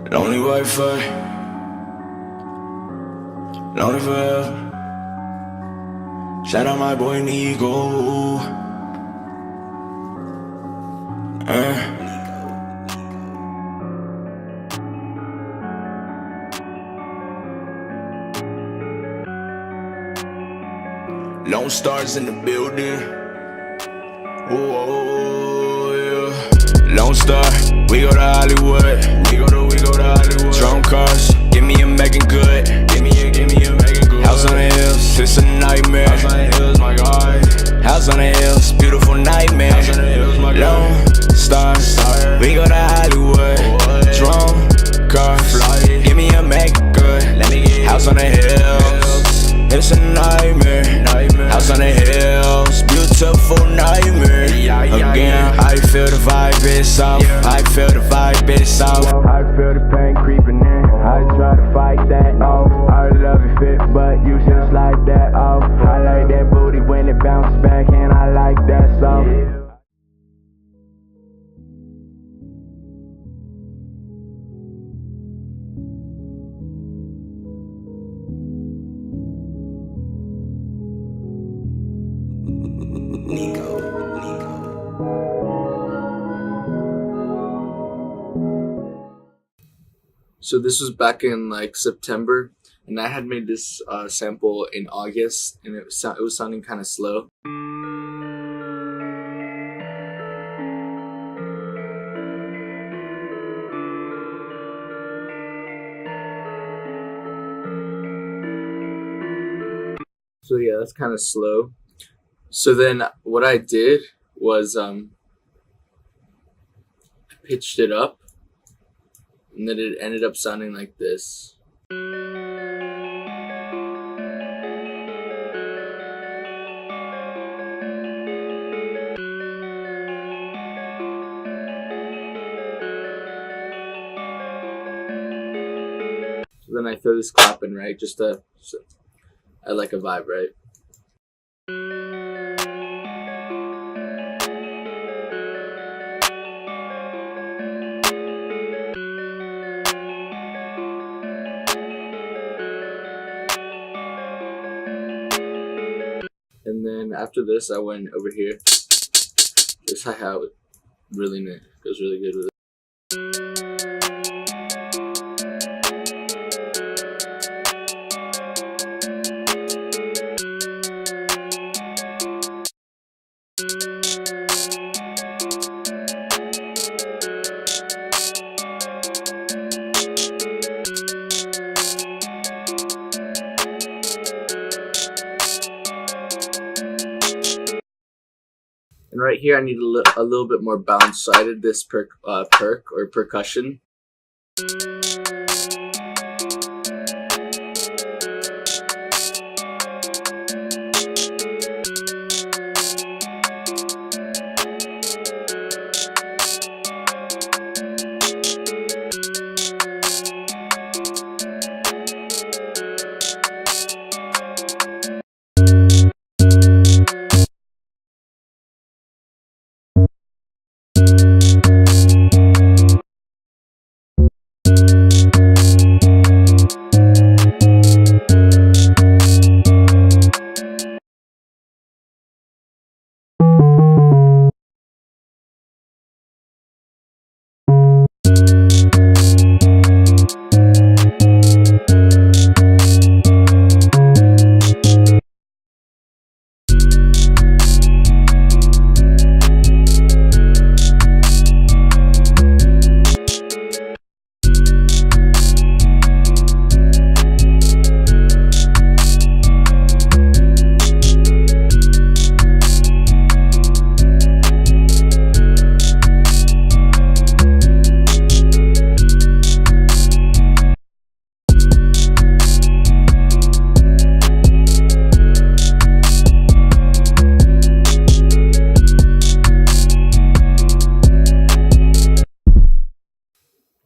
Lonely Wi-Fi, lonely forever. Shout out my boy Nico. Lone stars in the building. Oh yeah. Lone Star, we go to Hollywood. We go to Hollywood. Drone cars, give me a Megan Good. Give me a Megan Good. House on the hills, it's a nightmare. House on the hills, my God. House on the hills, beautiful nightmare. House on the hills, my God. Lone stars, we go to Hollywood. Drone cars, fly. Give me a Megan Good. Let me get house on the hills, it's a nightmare. House on the hills, beautiful nightmare. Again, I feel the vibe is off. I feel the vibe is off. I feel the pain creeping in. I try to fight that off. I love you fit, but you just like that off. I like that booty when it bounces back, and I like that soft. So this was back in like September, and I had made this sample in August, and it was sounding kind of slow. So yeah, that's kind of slow. So then what I did was pitched it up, and then it ended up sounding like this. So then I throw this clap in, right? I like a vibe, right? And then after this, I went over here. This hi-hat really nice. Goes really good with it. And right here, I need a little bit more bounce, so I did this percussion.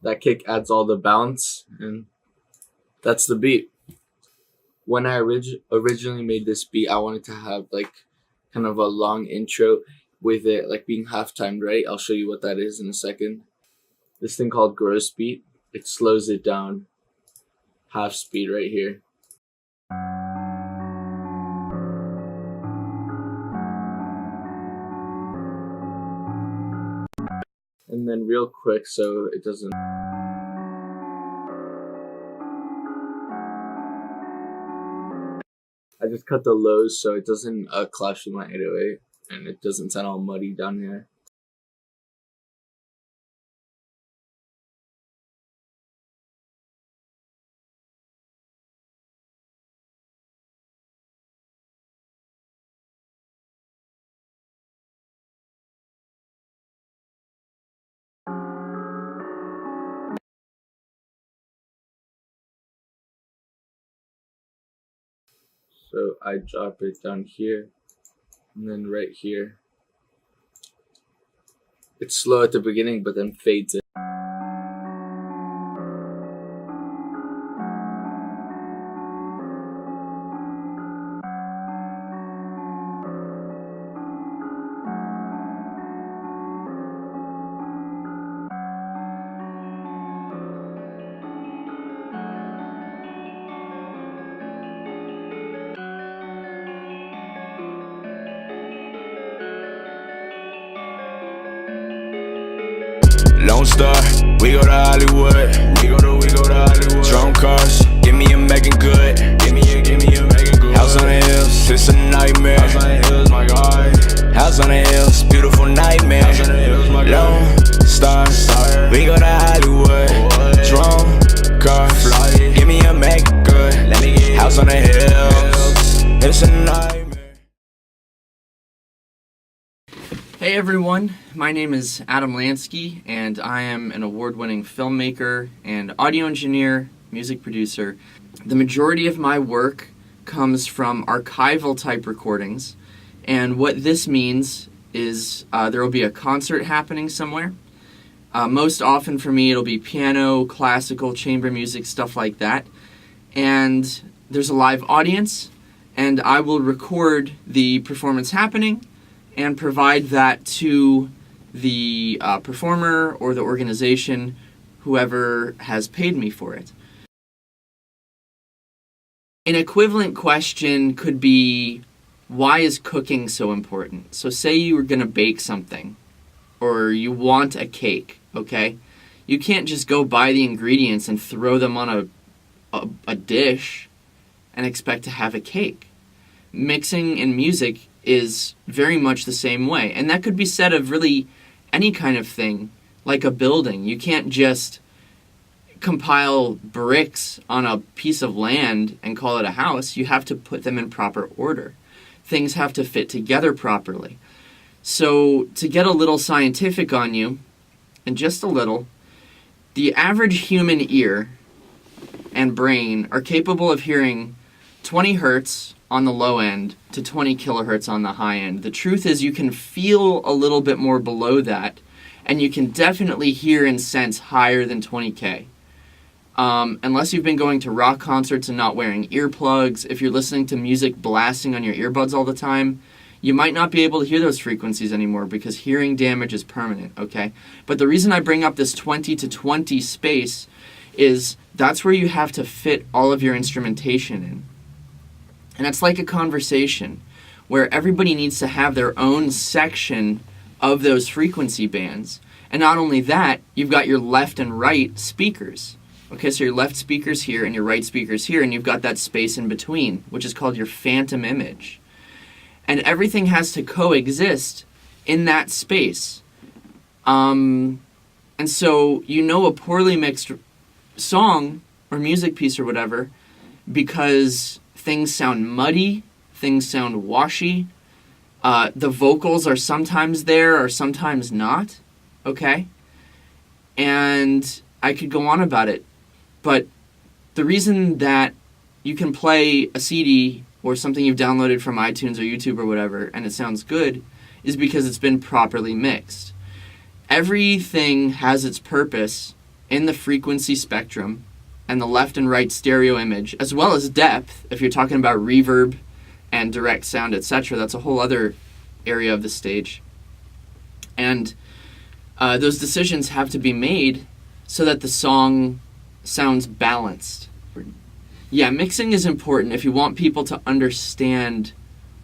That kick adds all the bounce, and that's the beat. When I originally made this beat, I wanted to have like kind of a long intro with it like being half timed, right? I'll show you what that is in a second. This thing called gross beat. it slows it down half speed right here. And then real quick so it doesn't... I just cut the lows so it doesn't clash with my 808 and it doesn't sound all muddy down here. So I drop it down here and then right here. It's slow at the beginning but then fades in. Lone Star, we go to Hollywood. We go to Hollywood. Drone cars, give me a making good. Give me a making good. House on the hills, it's a nightmare. House on the hills, my God. House on the hills, beautiful nightmare. House on the hills, my God. Lone Star, we go to Hollywood. Drone cars, fly. Give me a making good. Let me get house on the hills, it's a nightmare. Hey everyone, my name is Adam Lansky, and I am an award-winning filmmaker and audio engineer, music producer. The majority of my work comes from archival type recordings, and what this means is there will be a concert happening somewhere. Most often for me it'll be piano, classical, chamber music, stuff like that. And there's a live audience, and I will record the performance happening and provide that to the performer or the organization, whoever has paid me for it. An equivalent question could be, why is cooking so important? So say you were going to bake something, or you want a cake, okay? You can't just go buy the ingredients and throw them on a dish and expect to have a cake. Mixing in music is very much the same way. And that could be said of really any kind of thing, like a building. You can't just compile bricks on a piece of land and call it a house. You have to put them in proper order. Things have to fit together properly. So to get a little scientific on you, and just a little, the average human ear and brain are capable of hearing 20 hertz on the low end to 20 kilohertz on the high end. The truth is you can feel a little bit more below that, and you can definitely hear and sense higher than 20K. Unless you've been going to rock concerts and not wearing earplugs, if you're listening to music blasting on your earbuds all the time, you might not be able to hear those frequencies anymore because hearing damage is permanent, okay? But the reason I bring up this 20 to 20 space is that's where you have to fit all of your instrumentation in. And it's like a conversation where everybody needs to have their own section of those frequency bands. And not only that, you've got your left and right speakers. Okay, so your left speaker's here and your right speaker's here, and you've got that space in between, which is called your phantom image. And everything has to coexist in that space. And so you know a poorly mixed song or music piece or whatever because things sound muddy, things sound washy, the vocals are sometimes there or sometimes not, okay? And I could go on about it, but the reason that you can play a CD or something you've downloaded from iTunes or YouTube or whatever and it sounds good is because it's been properly mixed. Everything has its purpose in the frequency spectrum and the left and right stereo image, as well as depth. If you're talking about reverb and direct sound, etc., that's a whole other area of the stage. And those decisions have to be made so that the song sounds balanced. Yeah, mixing is important if you want people to understand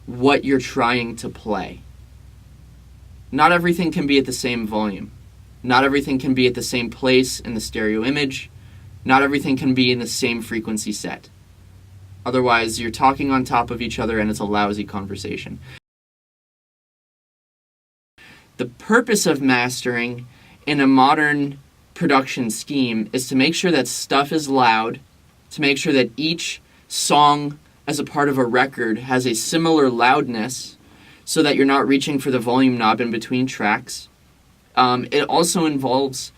what you're trying to play. Not everything can be at the same volume. Not everything can be at the same place in the stereo image. Not everything can be in the same frequency set. Otherwise, you're talking on top of each other and it's a lousy conversation. The purpose of mastering in a modern production scheme is to make sure that stuff is loud, to make sure that each song as a part of a record has a similar loudness so that you're not reaching for the volume knob in between tracks. It also involves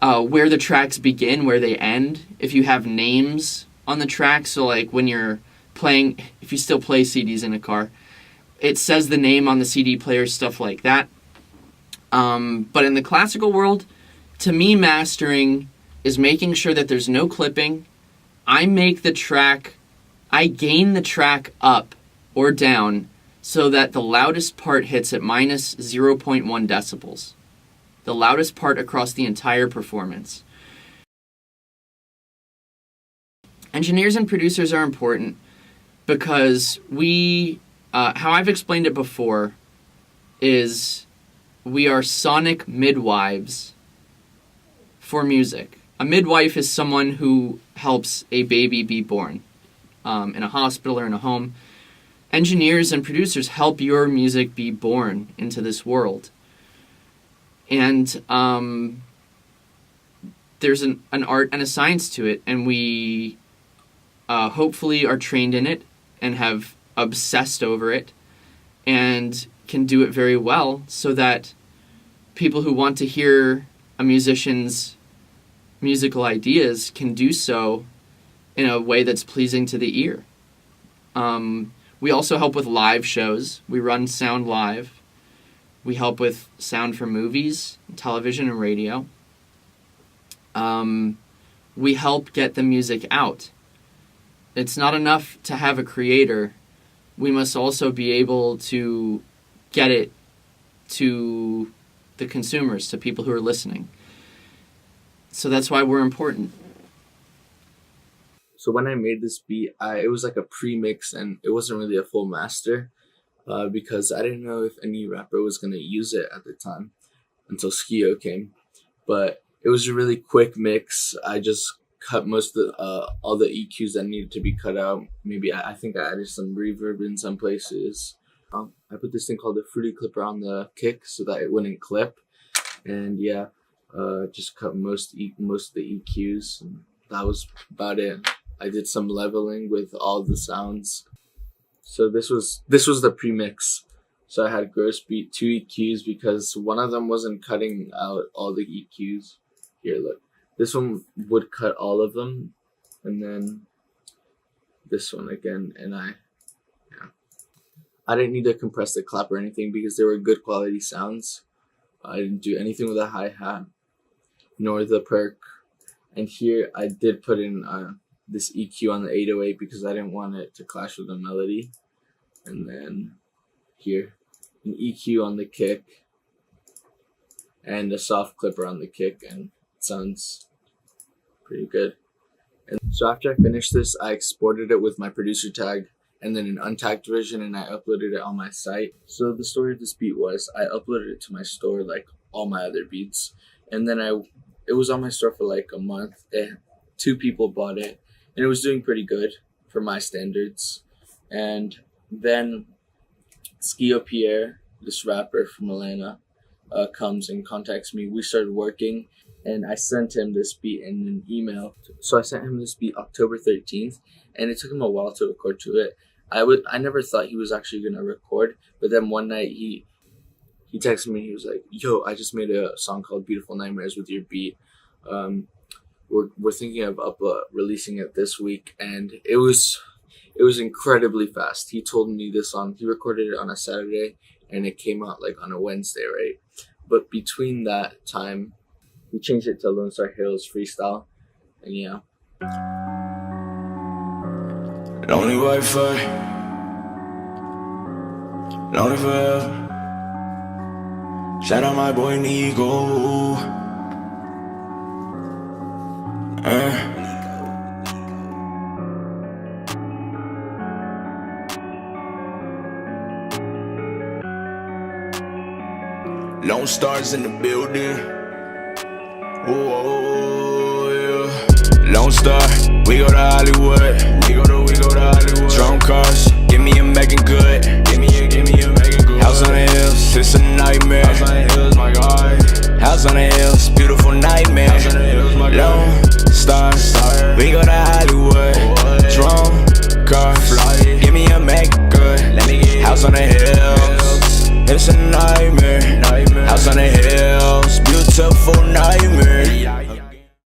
where the tracks begin, where they end. If you have names on the track, so like when you're playing, if you still play CDs in a car, it says the name on the CD player, stuff like that. But in the classical world, to me, mastering is making sure that there's no clipping. I gain the track up or down so that the loudest part hits at minus 0.1 decibels. The loudest part across the entire performance. Engineers and producers are important because how I've explained it before is we are sonic midwives for music. A midwife is someone who helps a baby be born in a hospital or in a home. Engineers and producers help your music be born into this world. And there's an art and a science to it, and we hopefully are trained in it and have obsessed over it and can do it very well so that people who want to hear a musician's musical ideas can do so in a way that's pleasing to the ear. We also help with live shows. We run sound live. We help with sound for movies, television, and radio. We help get the music out. It's not enough to have a creator. We must also be able to get it to the consumers, to people who are listening. So that's why we're important. So when I made this beat, it was like a pre-mix and it wasn't really a full master. Because I didn't know if any rapper was going to use it at the time until Skio came. But it was a really quick mix. I just cut most of all the EQs that needed to be cut out. Maybe I think I added some reverb in some places. I put this thing called the Fruity Clipper on the kick so that it wouldn't clip. And yeah, just cut most of the EQs. And that was about it. I did some leveling with all the sounds. So this was the premix. So I had gross beat 2 EQs because one of them wasn't cutting out all the EQs. Here, look. This one would cut all of them, and then this one again. And I didn't need to compress the clap or anything because they were good quality sounds. I didn't do anything with a hi-hat, nor the perk. And here I did put in this EQ on the 808 because I didn't want it to clash with the melody. And then here, an EQ on the kick and a soft clipper on the kick, and it sounds pretty good. And so after I finished this, I exported it with my producer tag and then an untagged version, and I uploaded it on my site. So the story of this beat was I uploaded it to my store like all my other beats, and then it was on my store for like a month. 2 people bought it, and it was doing pretty good for my standards. And then Skio Pierre, this rapper from Atlanta, comes and contacts me. We started working, and I sent him this beat in an email. So I sent him this beat October 13th, and it took him a while to record to it. I never thought he was actually going to record, but then one night he texted me. He was like, yo, I just made a song called Beautiful Nightmares with your beat. We're thinking of releasing it this week, and it was incredibly fast. He told me this song. He recorded it on a Saturday, and it came out like on a Wednesday, right? But between that time, he changed it to Lone Star Hills freestyle, and yeah. Lonely Wi-Fi, lonely forever. Shout out my boy Nigo. Lone Stars in the building. Oh, yeah. Lone Star, we go to Hollywood. We go to Hollywood. Drone cars,